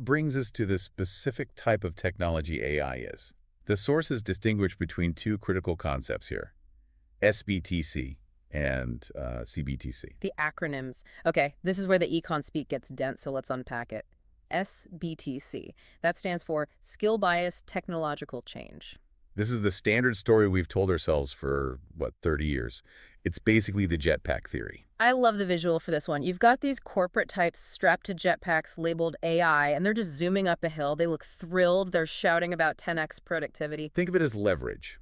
brings us to the specific type of technology AI is. The sources distinguish between two critical concepts here, SBTC and CBTC. The acronyms. Okay, this is where the econ speak gets dense, so let's unpack it. SBTC. That stands for Skill Bias Technological Change. This is the standard story we've told ourselves for, 30 years. It's basically the Jetpack Theory. I love the visual for this one. You've got these corporate types strapped to jetpacks labeled AI, and they're just zooming up a hill. They look thrilled. They're shouting about 10x productivity. Think of it as leverage.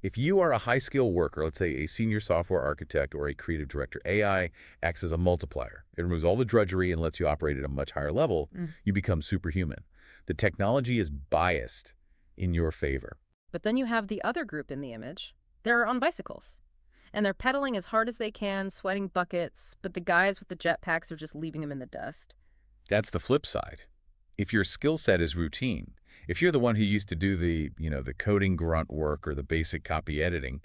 If you are a high-skill worker, let's say a senior software architect or a creative director, AI acts as a multiplier. It removes all the drudgery and lets you operate at a much higher level. You become superhuman. The technology is biased in your favor. But then you have the other group in the image. They're on bicycles. And they're pedaling as hard as they can, sweating buckets, but the guys with the jetpacks are just leaving them in the dust. That's the flip side. If your skill set is routine, if you're the one who used to do the coding grunt work or the basic copy editing,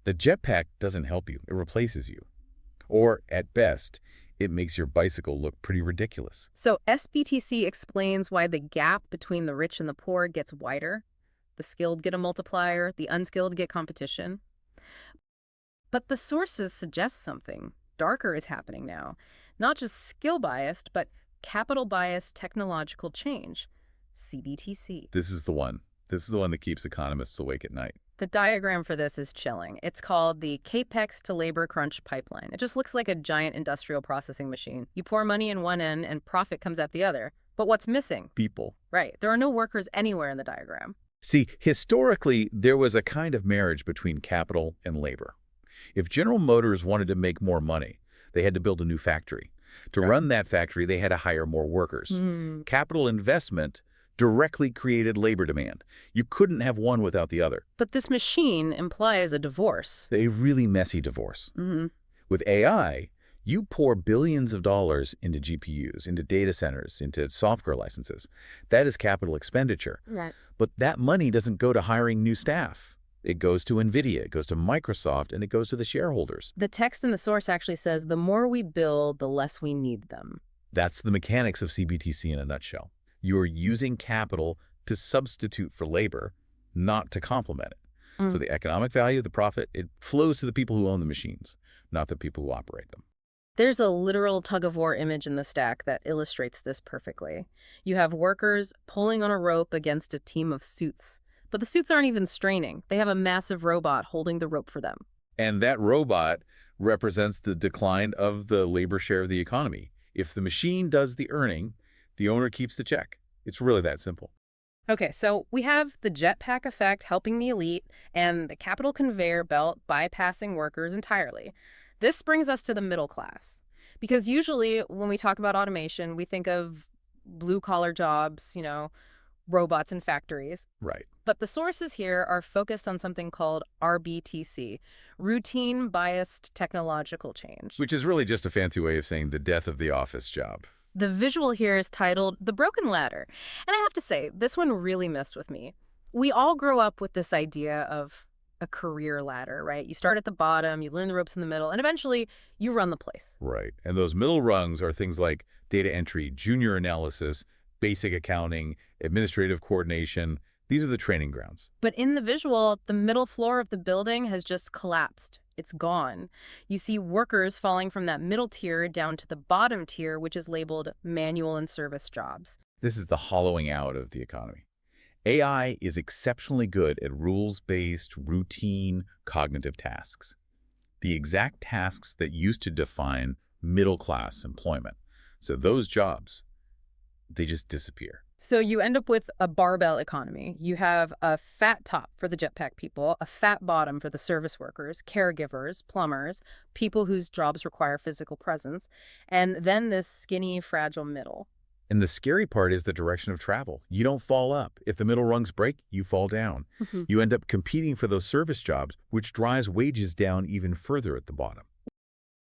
the jetpack doesn't help you. It replaces you. Or, at best, it makes your bicycle look pretty ridiculous. So SBTC explains why the gap between the rich and the poor gets wider. The skilled get a multiplier, the unskilled get competition. But the sources suggest something darker is happening now. Not just skill-biased, but capital-biased technological change. CBTC. This is the one. This is the one that keeps economists awake at night. The diagram for this is chilling. It's called the Capex to labor crunch pipeline. It just looks like a giant industrial processing machine. You pour money in one end and profit comes out the other. But what's missing? People. Right. There are no workers anywhere in the diagram. See, historically, there was a kind of marriage between capital and labor. If General Motors wanted to make more money, they had to build a new factory. To run that factory, they had to hire more workers. Capital investment directly created labor demand. You couldn't have one without the other. But this machine implies a divorce. A really messy divorce. With AI, you pour billions of dollars into GPUs, into data centers, into software licenses. That is capital expenditure. Right. But that money doesn't go to hiring new staff. It goes to Nvidia, it goes to Microsoft, and it goes to the shareholders. The text in the source actually says the more we build, the less we need them. That's the mechanics of CBTC in a nutshell. You are using capital to substitute for labor, not to complement it. So the economic value, the profit, it flows to the people who own the machines, not the people who operate them. There's a literal tug-of-war image in the stack that illustrates this perfectly. You have workers pulling on a rope against a team of suits. But the suits aren't even straining. They have a massive robot holding the rope for them. And that robot represents the decline of the labor share of the economy. If the machine does the earning, the owner keeps the check. It's really that simple. Okay, so we have the jetpack effect helping the elite and the capital conveyor belt bypassing workers entirely. This brings us to the middle class. Because usually when we talk about automation, we think of blue-collar jobs, robots in factories. Right. But the sources here are focused on something called RBTC, routine biased technological change. Which is really just a fancy way of saying the death of the office job. The visual here is titled The Broken Ladder. And I have to say, this one really messed with me. We all grow up with this idea of a career ladder, right? You start at the bottom, you learn the ropes in the middle, and eventually you run the place. Right. And those middle rungs are things like data entry, junior analysis, basic accounting, administrative coordination. These are the training grounds. But in the visual, the middle floor of the building has just collapsed. It's gone. You see workers falling from that middle tier down to the bottom tier, which is labeled manual and service jobs. This is the hollowing out of the economy. AI is exceptionally good at rules-based, routine, cognitive tasks. The exact tasks that used to define middle-class employment. So those jobs, they just disappear. So you end up with a barbell economy. You have a fat top for the jetpack people, a fat bottom for the service workers, caregivers, plumbers, people whose jobs require physical presence, and then this skinny, fragile middle. And the scary part is the direction of travel. You don't fall up. If the middle rungs break, you fall down. You end up competing for those service jobs, which drives wages down even further at the bottom.